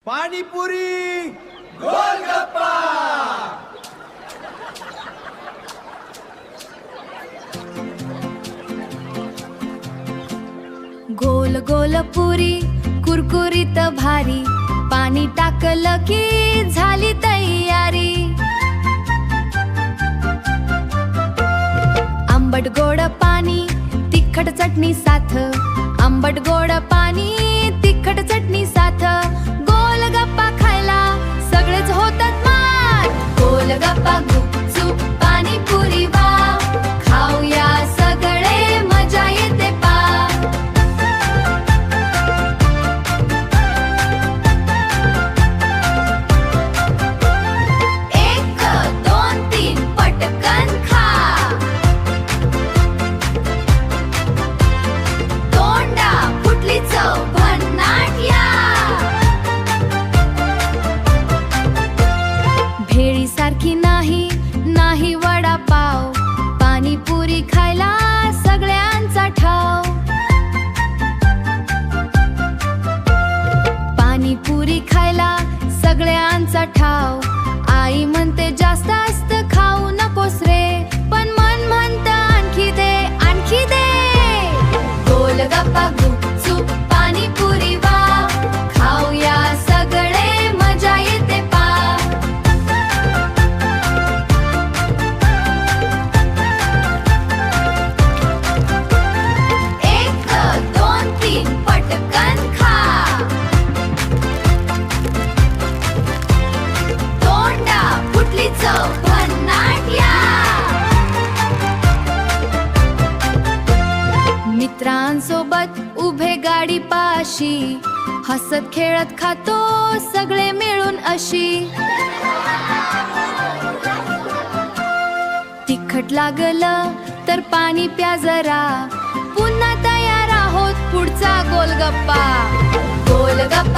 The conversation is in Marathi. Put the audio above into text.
पाणीपुरी गोलगप्पा। गोल गोल पुरी कुरकुरीत भारी, पाणी टाकलं की झाली तयारी। आंबट गोड पाणी तिखट चटणी साथ, आंबट गोड पाणी तिखट चटणी साथ, गोलगप्पा खायला सगळेच होतात मार। गोलगप्पा गुपचूप पाणीपुरी वाव, खाऊया सगळे मजा येते पार। एक दोन तीन पटकन खा, तोंडा फुटली चव भन्नाट या। भेळी सारखी नाही नाही वडापाव, पाणीपुरी खायला सगळ्यांचा ठाव। पाणीपुरी खायला सगळ्यांचा ठाव, आई म्हणते जास्त असतं खाऊ नकोस रे, पण मन म्हणतं आणखी दे आणखी दे। गोलगप्पा गुपचूप पाणीपुरी वाव, खाऊया सगळे मजा येते पार। एक दोन तीन पटकन खा, तोंडा फुटली चव भन्नाट या। मित्रांसोबत उभे गाडी पाशी, हसत खेळत खातो सगळे मिळून अशी। तिखट लागलं तर पाणी प्या जरा, पुन्हा तयार आहोत पुढचा गोलगप्पा। गोलगप्पा